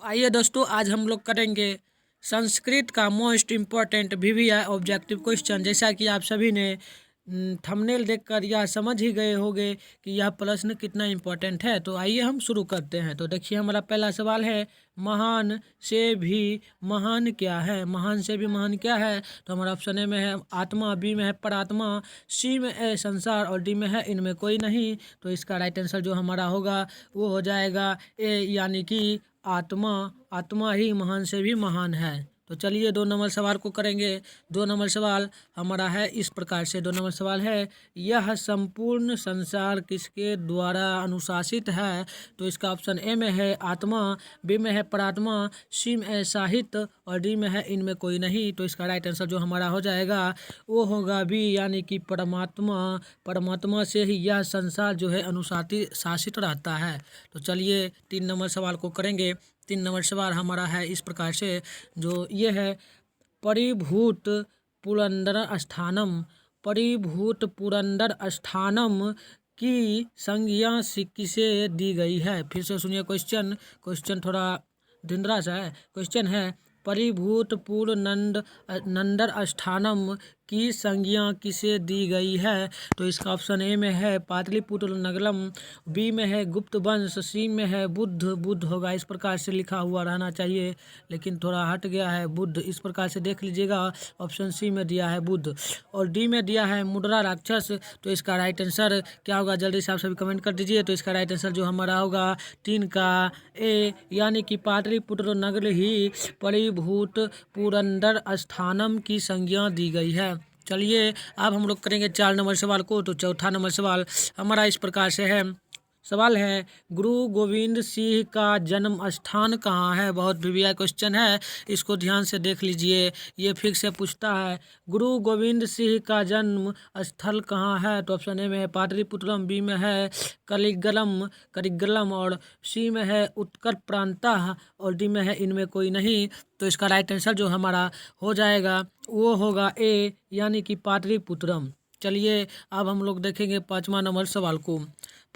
आइए दोस्तों, आज हम लोग करेंगे संस्कृत का most important VVI objective question. जैसा कि आप सभी ने थंबनेल देखकर यह समझ ही गए होंगे कि यह प्रश्न कितना इम्पोर्टेंट है। तो आइए हम शुरू करते हैं। तो देखिए, हमारा पहला सवाल है, महान से भी महान क्या है? महान से भी महान क्या है? तो हमारा ऑप्शन ए में है आत्मा, बी में है परात्मा, सी में है संसार और डी में है इनमें कोई नहीं। तो इसका राइट आंसर जो हमारा होगा वो हो जाएगा ए, यानी कि आत्मा। आत्मा ही महान से भी महान है। तो चलिए 2 नंबर सवाल को करेंगे। 2 नंबर सवाल हमारा है इस प्रकार से। 2 नंबर सवाल है, यह संपूर्ण संसार किसके द्वारा अनुशासित है? तो इसका ऑप्शन ए में है आत्मा, बी में है परात्मा, सी में है साहित्य और डी में है इनमें कोई नहीं। तो इसका राइट आंसर जो हमारा हो जाएगा वो होगा बी, यानी कि परमात्मा। परमात्मा से ही यह संसार जो है अनुशासित शासित रहता है। तो चलिए 3 नंबर सवाल को करेंगे। 3 नंबर सवाल हमारा है इस प्रकार से, जो ये है, परिभूत पुरंदर स्थानम, परिभूत पुरंदर स्थानम की संज्ञा किसे दी गई है? फिर से सुनिए क्वेश्चन। क्वेश्चन थोड़ा धिंदरा सा है। क्वेश्चन है, परिभूत नंदर स्थानम की संज्ञा किसे दी गई है? तो इसका ऑप्शन ए में है पाटलिपुत्र नगरम, बी में है गुप्त वंश, सी में है बुद्ध। बुद्ध होगा, इस प्रकार से लिखा हुआ रहना चाहिए, लेकिन थोड़ा हट गया है बुद्ध। इस प्रकार से देख लीजिएगा, ऑप्शन सी में दिया है बुद्ध और डी में दिया है मुद्रा राक्षस। तो इसका राइट आंसर क्या होगा, जल्दी से आप सभी कमेंट कर दीजिए। तो इसका राइट आंसर जो हमारा होगा 3 का ए, यानी कि पाटलिपुत्र नगर ही परिभूत पुरंदर स्थानम की संज्ञा दी गई है। चलिए अब हम लोग करेंगे 4 नंबर सवाल को। तो चौथा नंबर सवाल हमारा इस प्रकार से है। सवाल है, गुरु गोविंद सिंह का जन्म स्थान कहाँ है? बहुत वीवीआई क्वेश्चन है, इसको ध्यान से देख लीजिए। ये फिर से पूछता है, गुरु गोविंद सिंह का जन्म स्थल कहाँ है? तो ऑप्शन ए में है पाटलिपुत्रम, बी में है करिगलम और सी में है उत्कल प्रांतः और डी में है इनमें कोई नहीं। तो इसका राइट आंसर जो हमारा हो जाएगा वो होगा ए, यानी कि पाटलिपुत्रम। चलिए अब हम लोग देखेंगे 5वां नंबर सवाल को।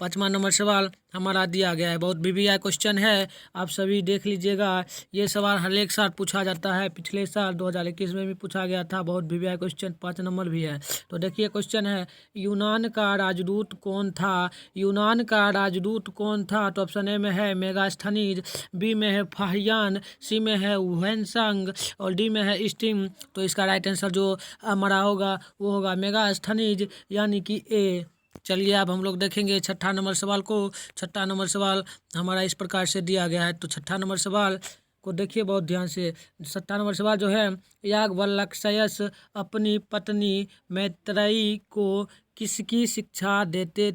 5वां नंबर सवाल हमारा दिया गया है, बहुत वीवीआई क्वेश्चन है, आप सभी देख लीजिएगा। ये सवाल हर एक साल पूछा जाता है, पिछले साल 2021 में भी पूछा गया था। बहुत वीवीआई क्वेश्चन 5 नंबर भी है। तो देखिए क्वेश्चन है, यूनान का राजदूत कौन था? यूनान का राजदूत कौन था? तो ऑप्शन ए में है मेगास्थनीज, बी में है फाहियान, सी में है वैनसंग और डी में है स्टिंग। तो इसका राइट आंसर जो हमारा होगा वो होगा मेगास्थनीज, यानी कि ए। चलिए अब हम लोग देखेंगे 6ठा नंबर सवाल को। 6ठा नंबर सवाल हमारा इस प्रकार से दिया गया है। तो 6ठा नंबर सवाल को देखिए बहुत ध्यान से। 6ठा नंबर सवाल जो है, याज्ञवल्क्यस अपनी पत्नी मैत्रेयी को किसकी शिक्षा देते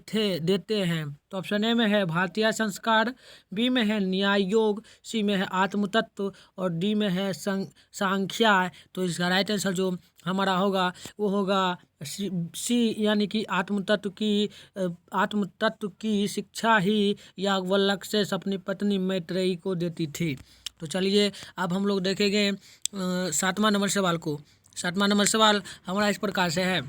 हैं? तो ऑप्शन ए में है भारतीय संस्कार, बी में है न्याय योग, सी में है आत्मतत्व और डी में है सांख्या। तो इसका राइट आंसर जो हमारा होगा वो होगा सी, यानी कि आत्मतत्व की शिक्षा ही याज्ञवल्क्य अपनी पत्नी मैत्रेयी को देती थी। तो चलिए अब हम लोग देखेंगे 7वां नंबर सवाल को। 7वां नंबर सवाल हमारा इस प्रकार से है।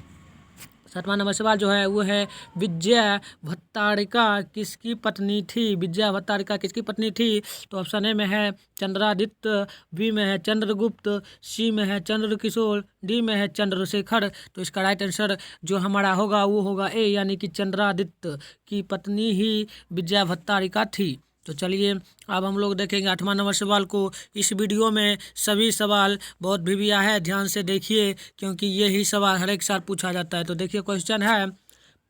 7वां नंबर सवाल जो है वो है, विजया भट्टारिका किसकी पत्नी थी? विजया भट्टारिका किसकी पत्नी थी? तो ऑप्शन ए में है चंद्रादित्य, बी में है चंद्रगुप्त, सी में है चंद्रकिशोर, डी में है चंद्रशेखर। तो इसका राइट आंसर जो हमारा होगा वो होगा ए, यानी कि चंद्रादित्य की पत्नी ही विजया भट्टारिका थी। तो चलिए अब हम लोग देखेंगे 8वां नंबर सवाल को। इस वीडियो में सभी सवाल बहुत वीवीआई है, ध्यान से देखिए, क्योंकि ये ही सवाल हर एक साल पूछा जाता है। तो देखिए क्वेश्चन है,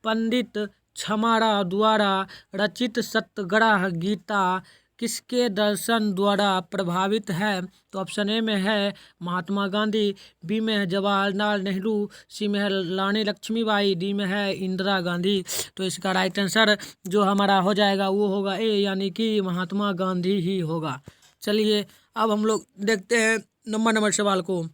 पंडित छमारा द्वारा रचित सत्यग्रह गीता किसके दर्शन द्वारा प्रभावित है? तो ऑप्शन ए में है महात्मा गांधी, बी में है जवाहरलाल नेहरू, सी में है रानी लक्ष्मीबाई, डी में है इंदिरा गांधी। तो इसका राइट आंसर जो हमारा हो जाएगा वो होगा ए, यानी कि महात्मा गांधी ही होगा। चलिए अब हम लोग देखते हैं 9वां नंबर सवाल को।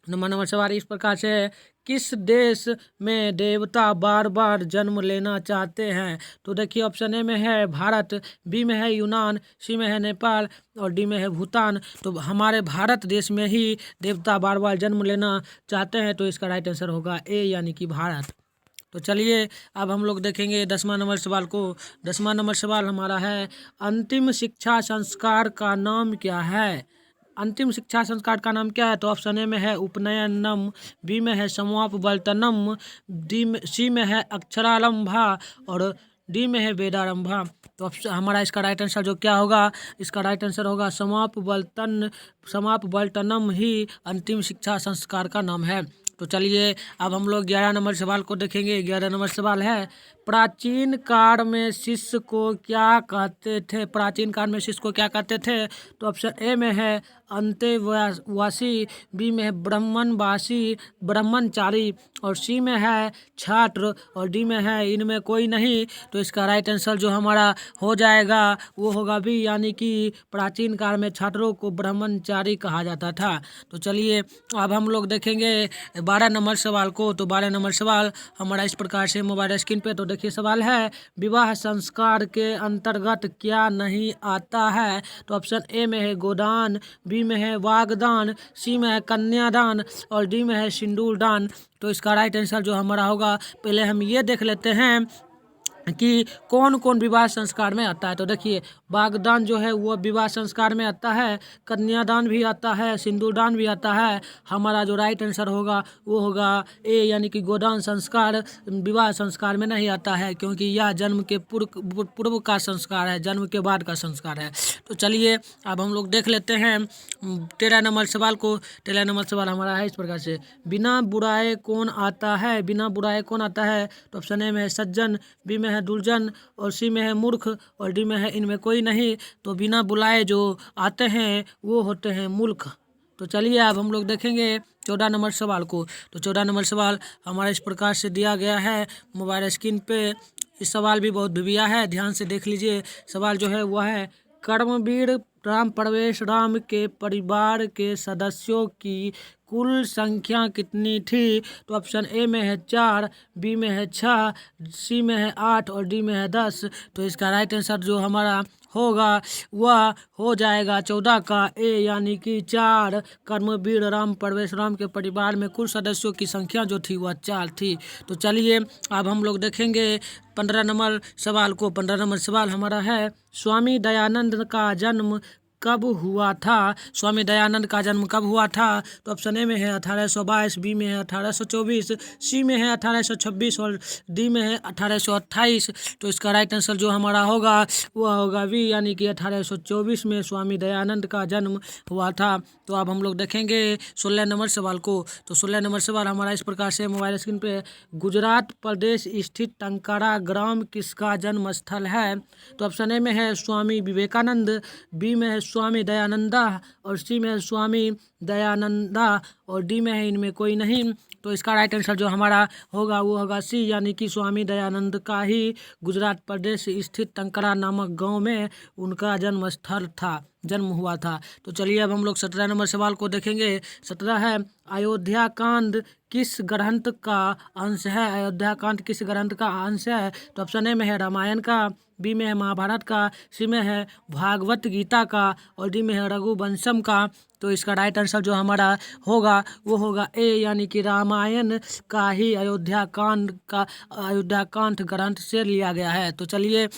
9वां नंबर सवाल इस प्रकार से है, किस देश में देवता बार बार जन्म लेना चाहते हैं? तो देखिए ऑप्शन ए में है भारत, बी में है यूनान, सी में है नेपाल और डी में है भूटान। तो हमारे भारत देश में ही देवता बार बार जन्म लेना चाहते हैं। तो इसका राइट आंसर होगा ए, यानी कि भारत। तो चलिए अब हम लोग देखेंगे 10वां नंबर सवाल को। 10वां नंबर सवाल हमारा है, अंतिम शिक्षा संस्कार का नाम क्या है? अंतिम शिक्षा संस्कार का नाम क्या है? तो ऑप्शन ए में है उपनयनम, बी में है समापवर्तनम, सी में है अक्षरारंभा और डी में है वेदारंभा। तो हमारा इसका राइट आंसर जो क्या होगा, इसका राइट आंसर होगा समापवर्तनम ही अंतिम शिक्षा संस्कार का नाम है। तो चलिए अब हम लोग 11 नंबर सवाल को देखेंगे। 11 नंबर सवाल है, प्राचीन काल में शिष्य को क्या कहते थे? प्राचीन काल में शिष्य को क्या कहते थे? तो ऑप्शन ए में है अंतेवासी, बी में है ब्राह्मणवासी ब्रह्मचारी और सी में है छात्र और डी में है इनमें कोई नहीं। तो इसका राइट आंसर जो हमारा हो जाएगा वो होगा बी, यानी कि प्राचीन काल में छात्रों को ब्रह्मचारी कहा जाता था। तो चलिए अब हम लोग देखेंगे 12 नंबर सवाल को। तो 12 नंबर सवाल हमारा इस प्रकार से मोबाइल स्क्रीन पे। तो देखिए सवाल है, विवाह संस्कार के अंतर्गत क्या नहीं आता है? तो ऑप्शन ए में है गोदान, बी में है वागदान, सी में है कन्यादान और डी में है सिंदूर दान। तो इसका राइट आंसर जो हमारा होगा, पहले हम ये देख लेते हैं कि कौन कौन विवाह संस्कार में आता है। तो देखिए वागदान जो है वो विवाह संस्कार में आता है, कन्यादान भी आता है, सिंदूरदान भी आता है। हमारा जो राइट आंसर होगा वो होगा ए, यानी कि गोदान संस्कार विवाह संस्कार में नहीं आता है, क्योंकि यह जन्म के पूर्व का संस्कार है, जन्म के बाद का संस्कार है। तो चलिए अब हम लोग देख लेते हैं 13 नंबर सवाल को। 13 नंबर सवाल हमारा है इस प्रकार से, बिना बुराए कौन आता है? बिना बुराए कौन आता है? तो ऑप्शन ए में है सज्जन, बी में है दुर्जन और सी में है मूर्ख और डी में है इनमें कोई नहीं। तो बिना बुलाए जो आते हैं वो होते हैं मूर्ख। तो चलिए अब हम लोग देखेंगे 14 नंबर सवाल को। तो 14 नंबर सवाल हमारा इस प्रकार से दिया गया है मोबाइल स्क्रीन पे। इस सवाल भी बहुत दुबिया है, ध्यान से देख लीजिए। सवाल जो है वह है, कर्मवीर राम प्रवेश राम के परिवार के सदस्यों की कुल संख्या कितनी थी? तो ऑप्शन ए में है 4, बी में है 6, सी में है 8 और डी में है 10। तो इसका राइट आंसर जो हमारा होगा वह हो जाएगा 14 का ए, यानी कि 4। कर्मवीर राम प्रवेश राम के परिवार में कुल सदस्यों की संख्या जो थी वह 4 थी। तो चलिए अब हम लोग देखेंगे 15 नंबर सवाल को। 15 नंबर सवाल हमारा है, स्वामी दयानंद का जन्म कब हुआ था? स्वामी दयानंद का जन्म कब हुआ था? तो ऑप्शन ए में है 1822, बी में है 1824, सी में है 1826 और डी में है 1828। तो इसका राइट आंसर जो हमारा होगा वह होगा बी, यानी कि 1824 में स्वामी दयानंद का जन्म हुआ था। तो अब हम लोग देखेंगे 16 नंबर सवाल को। तो 16 नंबर सवाल हमारा इस प्रकार से मोबाइल स्क्रीन पे, गुजरात प्रदेश स्थित टंकारा ग्राम किसका जन्म स्थल है? तो ऑप्शन ए में है स्वामी विवेकानंद, बी में है स्वामी दयानंदा और सी में है स्वामी दयानंदा और डी में है इनमें कोई नहीं। तो इसका राइट आंसर जो हमारा होगा वो होगा सी, यानी कि स्वामी दयानंद का ही गुजरात प्रदेश स्थित टंकारा नामक गांव में उनका जन्म स्थल था, जन्म हुआ था। तो चलिए अब हम लोग 17 नंबर सवाल को देखेंगे। 17 है, अयोध्या कांड किस ग्रंथ का अंश है? अयोध्या कांड किस ग्रंथ का अंश है? तो ऑप्शन ए में है रामायण का, बी में है महाभारत का, सी में है भागवत गीता का और डी में है रघुवंशम का। तो इसका राइट आंसर जो हमारा होगा वो होगा ए, यानी कि रामायण का ही अयोध्या कांड ग्रंथ से लिया गया है। तो चलिए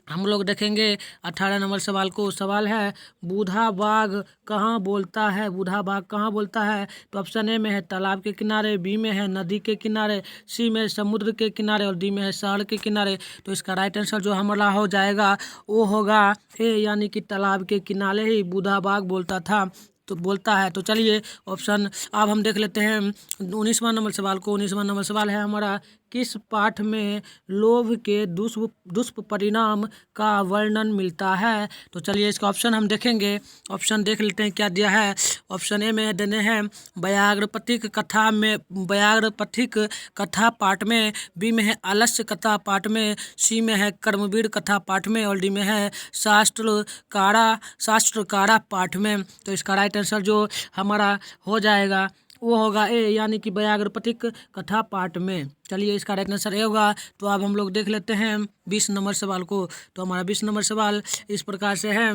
हम लोग देखेंगे 18 नंबर सवाल को। सवाल है, बूढ़ा बाघ कहाँ बोलता है? बूढ़ा बाघ कहाँ बोलता है? तो ऑप्शन ए में है तालाब के किनारे, बी में है नदी के किनारे, सी में समुद्र के किनारे और डी में है शहर के किनारे। तो इसका राइट आंसर जो हमारा हो जाएगा वो होगा ए, यानी कि तालाब के किनारे ही बूढ़ा बाघ बोलता था, तो बोलता है। तो चलिए ऑप्शन अब हम देख लेते हैं 19वां नंबर सवाल को। 19वां नंबर सवाल है हमारा, किस पाठ में लोभ के दुष्परिणाम का वर्णन मिलता है? तो चलिए इसका ऑप्शन हम देखेंगे। ऑप्शन देख लेते हैं क्या दिया है। ऑप्शन ए में देने हैं व्याघ्रपथिक कथा पाठ में, बी में है आलस्य कथा पाठ में, सी में है कर्मवीर कथा पाठ में और डी में है शास्त्रकारा पाठ में। तो इसका राइट आंसर जो हमारा हो जाएगा वो होगा ए, यानी कि व्याघ्रपथिक कथा पाठ में। चलिए इसका राइट आंसर ए होगा। तो अब हम लोग देख लेते हैं 20 नंबर सवाल को। तो हमारा 20 नंबर सवाल इस प्रकार से है,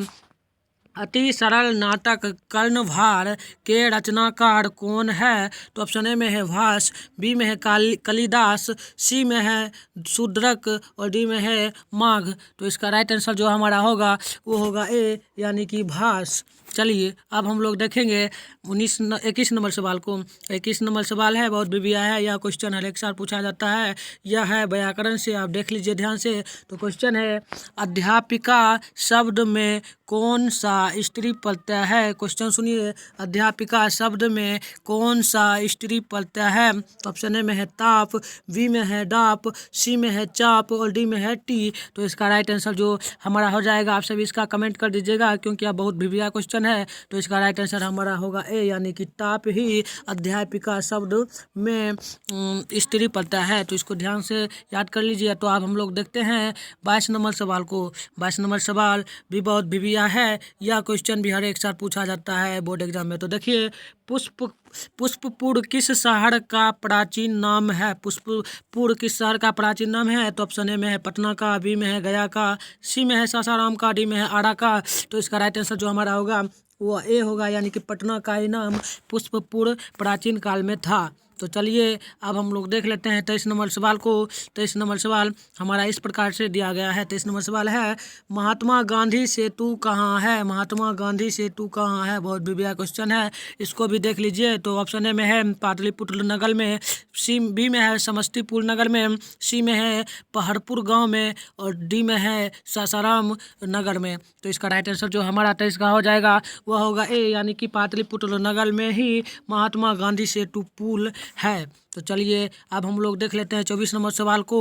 अति सरल नाटक कर्णभार के रचनाकार कौन है? तो ऑप्शन ए में है भास, बी में है कालिदास, सी में है शूद्रक और डी में है माघ। तो इसका राइट आंसर जो हमारा होगा वो होगा ए यानी कि भास। चलिए अब हम लोग देखेंगे 21 नंबर सवाल को। 21 नंबर सवाल है, बहुत बीबिया है। यह क्वेश्चन हर एक साल पूछा जाता है। यह है व्याकरण से, आप देख लीजिए ध्यान से। तो क्वेश्चन है अध्यापिका शब्द में कौन सा स्त्री प्रत्यय है? क्वेश्चन सुनिए, अध्यापिका शब्द में कौन सा स्त्री प्रत्यय है? तो ऑप्शन ए में है ताप, बी में है डाप, सी में है चाप और डी में है टी। तो इसका राइट आंसर जो हमारा हो जाएगा, आप सभी इसका कमेंट कर दीजिएगा क्योंकि यह बहुत भिविया क्वेश्चन है। तो इसका राइट आंसर हमारा होगा ए यानी कि ताप ही अध्यापिका शब्द में स्त्री प्रत्यय है। तो इसको ध्यान से याद कर लीजिए। तो अब हम लोग देखते हैं 22 नंबर सवाल को। 22 नंबर सवाल भी बहुत भिविया है। यह क्वेश्चन भी हर एक साल पूछा जाता है बोर्ड एग्जाम में। तो देखिए, पुष्पपुर किस शहर का प्राचीन नाम है? पुष्पपुर किस शहर का प्राचीन नाम है? तो ऑप्शन ए में है पटना का, बी में है गया का, सी में है सासाराम का, डी में है आरा का। तो इसका राइट आंसर जो हमारा होगा वो ए होगा यानी कि पटना का ही नाम पुष्पपुर प्राचीन काल में था। तो चलिए अब हम लोग देख लेते हैं 23 नंबर सवाल को। 23 नंबर सवाल हमारा इस प्रकार से दिया गया है। 23 नंबर सवाल है महात्मा गांधी सेतु कहाँ है? महात्मा गांधी सेतु कहाँ है? बहुत बढ़िया क्वेश्चन है, इसको भी देख लीजिए। तो ऑप्शन ए में है पाटलिपुत्र नगर में, बी में है समस्तीपुर नगर में, सी में है पहाड़पुर गाँव में और डी में है सासाराम नगर में। तो इसका राइट आंसर जो हमारा 23 का हो जाएगा वह होगा ए यानी कि पाटलिपुत्र नगर में ही महात्मा गांधी सेतु पुल है। तो चलिए अब हम लोग देख लेते हैं 24 नंबर सवाल को।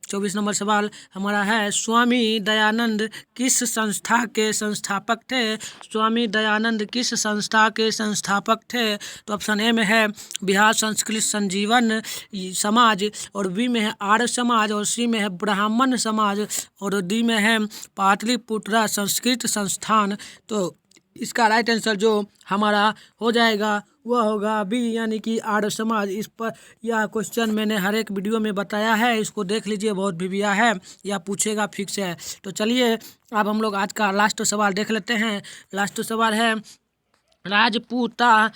24 नंबर सवाल हमारा है स्वामी दयानंद किस संस्था के संस्थापक थे? स्वामी दयानंद किस संस्था के संस्थापक थे? तो ऑप्शन ए में है बिहार संस्कृत संजीवन समाज और बी में है आर्य समाज और सी में है ब्राह्मण समाज और डी में है पाटलिपुत्रा संस्कृत संस्थान। तो इसका राइट आंसर जो हमारा हो जाएगा वह होगा बी यानी कि आर्य समाज। इस पर यह क्वेश्चन मैंने हर एक वीडियो में बताया है, इसको देख लीजिए, बहुत भिविया है, यह पूछेगा फिक्स है। तो चलिए अब हम लोग आज का लास्ट सवाल देख लेते हैं। लास्ट सवाल है राजपूता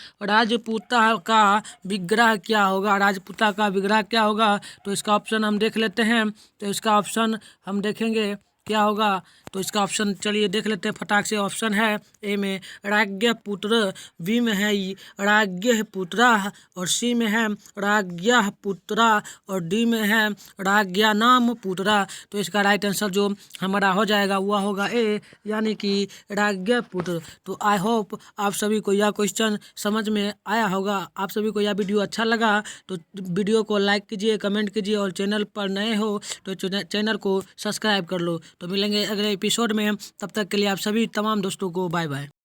का विग्रह क्या होगा? राजपूता का विग्रह क्या होगा? तो इसका ऑप्शन हम देख लेते हैं। तो इसका ऑप्शन हम देखेंगे क्या होगा। तो इसका ऑप्शन चलिए देख लेते हैं फटाक से। ऑप्शन है ए में राज्ञ पुत्र, बी में है राज्ञ पुत्रा और सी में है राज्ञ पुत्रा और डी में है राज्ञानाम पुत्रा। तो इसका राइट आंसर जो हमारा हो जाएगा वह होगा ए यानी कि राज्ञ पुत्र। तो आई होप आप सभी को यह क्वेश्चन समझ में आया होगा। आप सभी को यह वीडियो अच्छा लगा तो वीडियो को लाइक कीजिए, कमेंट कीजिए और चैनल पर नए हो तो चैनल को सब्सक्राइब कर लो। तो मिलेंगे अगले एपिसोड में, तब तक के लिए आप सभी तमाम दोस्तों को बाय बाय।